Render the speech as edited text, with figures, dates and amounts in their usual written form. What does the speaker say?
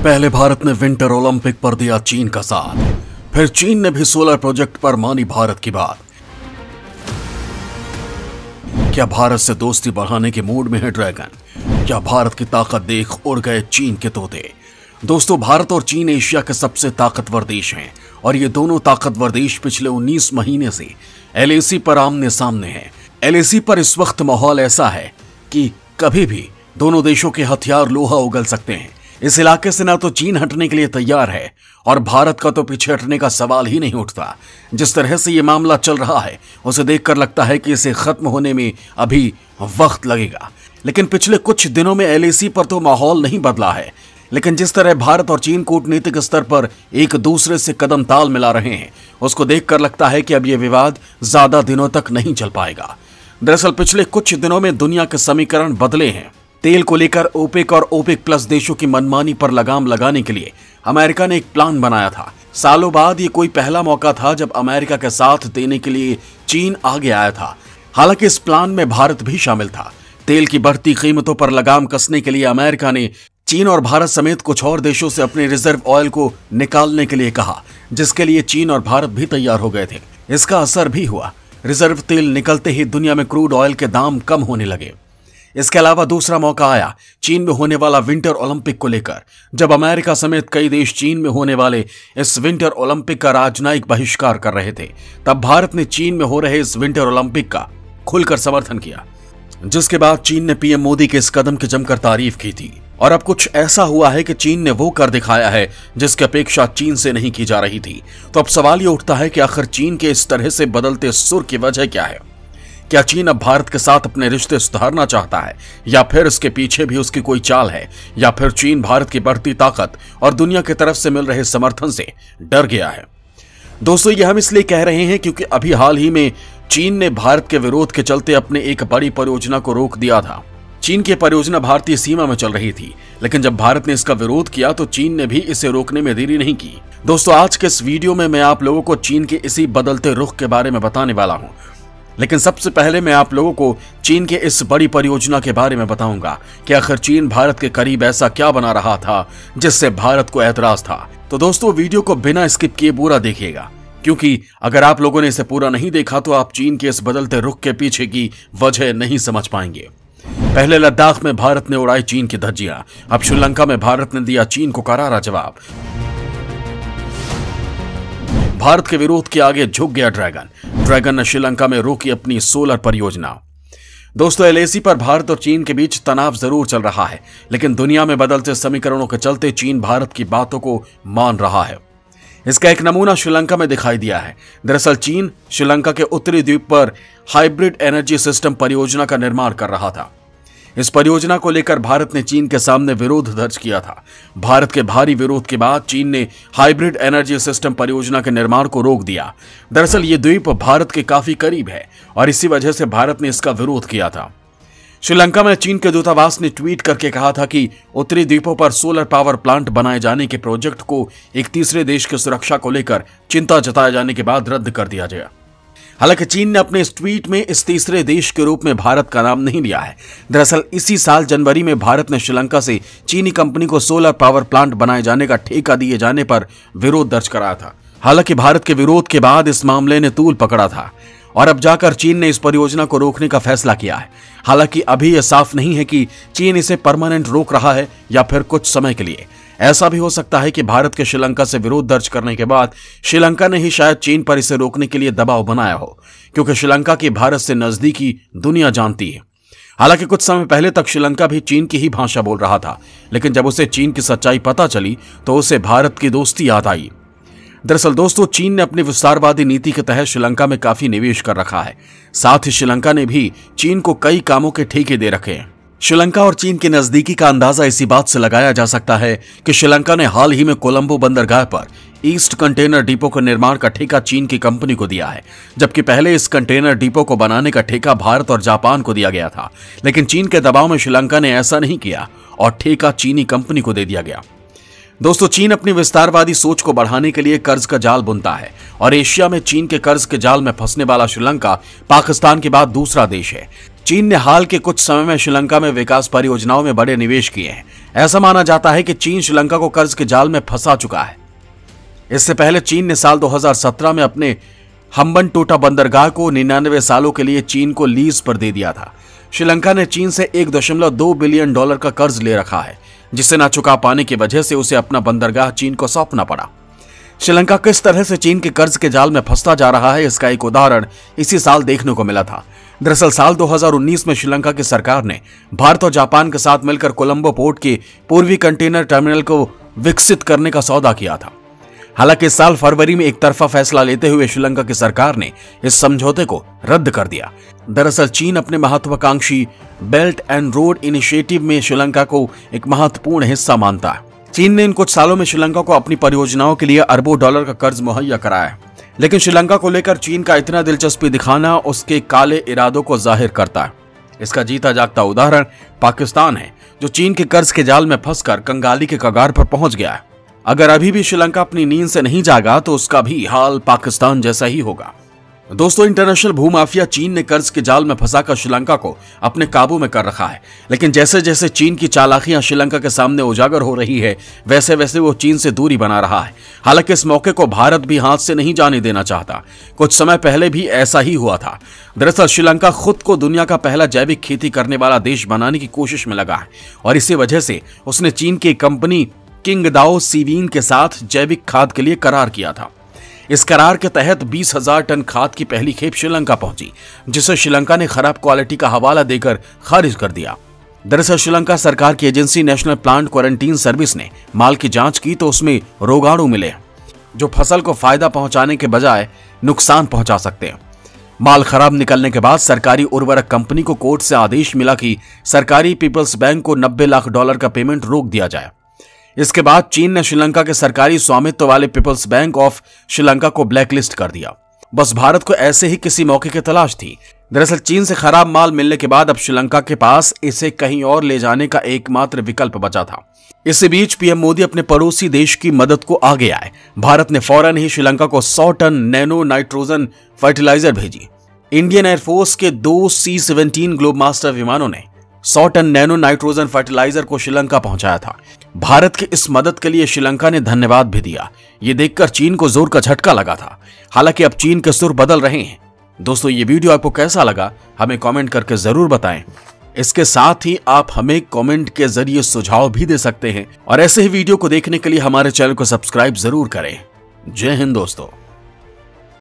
पहले भारत ने winter Olympic पर दिया चीन का साथ, फिर चीन ने भी सोलर प्रोजेक्ट पर मानी भारत की बात। क्या भारत से दोस्ती बढ़ाने के मूड में है ड्रैगन? क्या भारत की ताकत देख उड़ गए चीन के तोते? दोस्तों, भारत और चीन एशिया के सबसे ताकतवर देश हैं और ये दोनों ताकतवर देश पिछले 19 महीने से LAC पर आमने सामने हैं। LAC पर इस वक्त माहौल ऐसा है कि कभी भी दोनों देशों के हथियार लोहा उगल सकते हैं। इस इलाके से ना तो चीन हटने के लिए तैयार है और भारत का तो पीछे हटने का सवाल ही नहीं उठता। जिस तरह से ये मामला चल रहा है उसे देखकर लगता है कि इसे खत्म होने में अभी वक्त लगेगा। लेकिन पिछले कुछ दिनों में LAC पर तो माहौल नहीं बदला है, लेकिन जिस तरह भारत और चीन कूटनीतिक स्तर पर एक दूसरे से कदम ताल मिला रहे हैं उसको देखकर लगता है कि अब यह विवाद ज्यादा दिनों तक नहीं चल पाएगा। दरअसल पिछले कुछ दिनों में दुनिया के समीकरण बदले हैं। तेल को लेकर ओपेक और ओपेक प्लस देशों की मनमानी पर लगाम लगाने के लिए अमेरिका ने एक प्लान बनाया था। सालों बाद ये कोई पहला मौका था जब अमेरिका के साथ देने के लिए चीन आगे आया था। हालांकि इस प्लान में भारत भी शामिल था। तेल की बढ़ती कीमतों पर लगाम कसने के लिए अमेरिका ने चीन और भारत समेत कुछ और देशों से अपने रिजर्व ऑयल को निकालने के लिए कहा, जिसके लिए चीन और भारत भी तैयार हो गए थे। इसका असर भी हुआ। रिजर्व तेल निकलते ही दुनिया में क्रूड ऑयल के दाम कम होने लगे। इसके अलावा दूसरा मौका आया चीन में होने वाला विंटर ओलंपिक को लेकर, जब अमेरिका समेत कई देश चीन में होने वाले इस विंटर ओलंपिक का राजनयिक बहिष्कार कर रहे थे। तब भारत ने चीन में हो रहे इस विंटर ओलंपिक का खुलकर समर्थन किया, जिसके बाद चीन ने PM मोदी के इस कदम की जमकर तारीफ की थी। और अब कुछ ऐसा हुआ है कि चीन ने वो कर दिखाया है जिसकी अपेक्षा चीन से नहीं की जा रही थी। तो अब सवाल ये उठता है कि आखिर चीन के इस तरह से बदलते सुर की वजह क्या है? क्या चीन अब भारत के साथ अपने रिश्ते सुधारना चाहता है, या फिर इसके पीछे भी उसकी कोई चाल है, या फिर चीन भारत की बढ़ती ताकत और दुनिया की तरफ से मिल रहे समर्थन से डर गया है? दोस्तों, ये हम इसलिए कह रहे हैं क्योंकि अभी हाल ही में चीन ने भारत के विरोध के चलते अपने एक बड़ी परियोजना को रोक दिया था। चीन की परियोजना भारतीय सीमा में चल रही थी, लेकिन जब भारत ने इसका विरोध किया तो चीन ने भी इसे रोकने में देरी नहीं की। दोस्तों, आज के इस वीडियो में मैं आप लोगों को चीन के इसी बदलते रुख के बारे में बताने वाला हूं। लेकिन सबसे पहले मैं आप लोगों को चीन के इस बड़ी परियोजना के बारे में बताऊंगा कि आखिर चीन भारत के करीब ऐसा क्या बना रहा था जिससे भारत को ऐतराज था। तो दोस्तों, वीडियो को बिना स्किप किए पूरा देखिएगा, क्योंकि अगर आप लोगों ने इसे पूरा नहीं देखा तो आप चीन के इस बदलते रुख के पीछे की वजह नहीं समझ पाएंगे। पहले लद्दाख में भारत ने उड़ाई चीन की धज्जियां, अब श्रीलंका में भारत ने दिया चीन को करारा जवाब। भारत के विरोध के आगे झुक गया ड्रैगन ने श्रीलंका में रोकी अपनी सोलर परियोजना। दोस्तों, LAC पर भारत और चीन के बीच तनाव जरूर चल रहा है, लेकिन दुनिया में बदलते समीकरणों के चलते चीन भारत की बातों को मान रहा है। इसका एक नमूना श्रीलंका में दिखाई दिया है। दरअसल चीन श्रीलंका के उत्तरी द्वीप पर हाइब्रिड एनर्जी सिस्टम परियोजना का निर्माण कर रहा था। इस परियोजना को लेकर भारत ने चीन के सामने विरोध दर्ज किया था। भारत के भारी विरोध के बाद चीन ने हाइब्रिड एनर्जी सिस्टम परियोजना के निर्माण को रोक दिया। दरअसल ये द्वीप भारत के काफी करीब है और इसी वजह से भारत ने इसका विरोध किया था। श्रीलंका में चीन के दूतावास ने ट्वीट करके कहा था कि उत्तरी द्वीपों पर सोलर पावर प्लांट बनाए जाने के प्रोजेक्ट को एक तीसरे देश की सुरक्षा को लेकर चिंता जताए जाने के बाद रद्द कर दिया गया। हालांकि चीन ने अपने इस ट्वीट में इस तीसरे देश के रूप में भारत का नाम नहीं लिया है। दरअसल इसी साल जनवरी में भारत ने श्रीलंका से चीनी कंपनी को सोलर पावर प्लांट बनाए जाने का ठेका दिए जाने पर विरोध दर्ज कराया था। हालांकि भारत के विरोध के बाद इस मामले ने तूल पकड़ा था और अब जाकर चीन ने इस परियोजना को रोकने का फैसला किया है। हालांकि अभी यह साफ नहीं है कि चीन इसे परमानेंट रोक रहा है या फिर कुछ समय के लिए। ऐसा भी हो सकता है कि भारत के श्रीलंका से विरोध दर्ज करने के बाद श्रीलंका ने ही शायद चीन पर इसे रोकने के लिए दबाव बनाया हो, क्योंकि श्रीलंका की भारत से नजदीकी दुनिया जानती है। हालांकि कुछ समय पहले तक श्रीलंका भी चीन की ही भाषा बोल रहा था, लेकिन जब उसे चीन की सच्चाई पता चली तो उसे भारत की दोस्ती याद आई। दरअसल दोस्तों, चीन ने अपनी विस्तारवादी नीति के तहत श्रीलंका में काफी निवेश कर रखा है। साथ ही श्रीलंका ने भी चीन को कई कामों के ठेके दे रखे हैं। श्रीलंका और चीन की नजदीकी का अंदाजा इसी बात से लगाया जा सकता है कि श्रीलंका ने हाल ही में कोलंबो बंदरगाह पर ईस्ट कंटेनर डिपो के निर्माण का ठेका चीन की कंपनी को दिया है, जबकि पहले इस कंटेनर डिपो को बनाने का ठेका भारत और जापान को दिया गया था। लेकिन चीन के दबाव में श्रीलंका ने ऐसा नहीं किया और ठेका चीनी कंपनी को दे दिया गया। दोस्तों, चीन अपनी विस्तारवादी सोच को बढ़ाने के लिए कर्ज का जाल बुनता है और एशिया में चीन के कर्ज के जाल में फंसने वाला श्रीलंका पाकिस्तान के बाद दूसरा देश है। चीन ने हाल के कुछ समय में श्रीलंका में विकास परियोजनाओं में बड़े निवेश किए हैं। ऐसा माना जाता है कि चीन श्रीलंका को कर्ज के जाल में फंसा चुका है। इससे पहले चीन ने साल 2017 में अपने हम्बनटोटा बंदरगाह को 99 सालों के लिए चीन को लीज पर दे दिया था। श्रीलंका ने चीन से $1.2 बिलियन का कर्ज ले रखा है, जिसे न चुका पाने की वजह से उसे अपना बंदरगाह चीन को सौंपना पड़ा। श्रीलंका किस तरह से चीन के कर्ज के जाल में फंसता जा रहा है, इसका एक उदाहरण इसी साल देखने को मिला था। दरअसल साल 2019 में श्रीलंका की सरकार ने भारत और जापान के साथ मिलकर कोलंबो पोर्ट के पूर्वी कंटेनर टर्मिनल को विकसित करने का सौदा किया था। हालांकि इस साल फरवरी में एक तरफा फैसला लेते हुए श्रीलंका की सरकार ने इस समझौते को रद्द कर दिया। दरअसल चीन अपने महत्वाकांक्षी बेल्ट एंड रोड इनिशिएटिव में श्रीलंका को एक महत्वपूर्ण हिस्सा मानता है। चीन ने इन कुछ सालों में श्रीलंका को अपनी परियोजनाओं के लिए अरबों डॉलर का कर्ज मुहैया कराया है, लेकिन श्रीलंका को लेकर चीन का इतना दिलचस्पी दिखाना उसके काले इरादों को जाहिर करता है। इसका जीता जागता उदाहरण पाकिस्तान है, जो चीन के कर्ज के जाल में फंसकर कंगाली के कगार पर पहुंच गया है। अगर अभी भी श्रीलंका अपनी नींद से नहीं जागा तो उसका भी हाल पाकिस्तान जैसा ही होगा। दोस्तों, इंटरनेशनल भूमाफिया चीन ने कर्ज के जाल में फंसाकर श्रीलंका को अपने काबू में कर रखा है, लेकिन जैसे जैसे चीन की चालाकियां श्रीलंका के सामने उजागर हो रही है, वैसे वैसे वो चीन से दूरी बना रहा है। हालांकि इस मौके को भारत भी हाथ से नहीं जाने देना चाहता। कुछ समय पहले भी ऐसा ही हुआ था। दरअसल श्रीलंका खुद को दुनिया का पहला जैविक खेती करने वाला देश बनाने की कोशिश में लगा है, और इसी वजह से उसने चीन की कंपनी किंगदाओ सीवीन के साथ जैविक खाद के लिए करार किया था। इस करार के तहत 20,000 टन खाद की पहली खेप श्रीलंका पहुंची, जिसे श्रीलंका ने खराब क्वालिटी का हवाला देकर खारिज कर दिया। दरअसल श्रीलंका सरकार की agency national plant quarantine service ने माल की जांच की तो उसमें रोगाणु मिले, जो फसल को फायदा पहुंचाने के बजाय नुकसान पहुंचा सकते हैं। माल खराब निकलने के बाद सरकारी उर्वरक कंपनी को कोर्ट से आदेश मिला कि सरकारी पीपल्स बैंक को $90 लाख का पेमेंट रोक दिया जाए। इसके बाद चीन ने श्रीलंका के सरकारी स्वामित्व वाले पीपल्स बैंक ऑफ श्रीलंका को ब्लैकलिस्ट कर दिया। बस भारत को ऐसे ही किसी मौके की तलाश थी। दरअसल चीन से खराब माल मिलने के बाद अब श्रीलंका के पास इसे कहीं और ले जाने का एकमात्र विकल्प बचा था। इसी बीच पीएम मोदी अपने पड़ोसी देश की मदद को आगे आए। भारत ने फौरन ही श्रीलंका को 100 टन नैनो नाइट्रोजन फर्टिलाइजर भेजी। इंडियन एयरफोर्स के 2 C-17 ग्लोबमास्टर विमानों ने 100 टन नैनो नाइट्रोजन फर्टिलाइजर को श्रीलंका पहुंचाया था। भारत की इस मदद के लिए श्रीलंका ने धन्यवाद भी दिया। ये देखकर चीन को जोर का झटका लगा था। हालांकि अब चीन के सुर बदल रहे हैं। दोस्तों, ये वीडियो आपको कैसा लगा हमें कमेंट करके जरूर बताएं। इसके साथ ही आप हमें कमेंट के जरिए सुझाव भी दे सकते हैं, और ऐसे ही वीडियो को देखने के लिए हमारे चैनल को सब्सक्राइब जरूर करें। जय हिंद दोस्तों।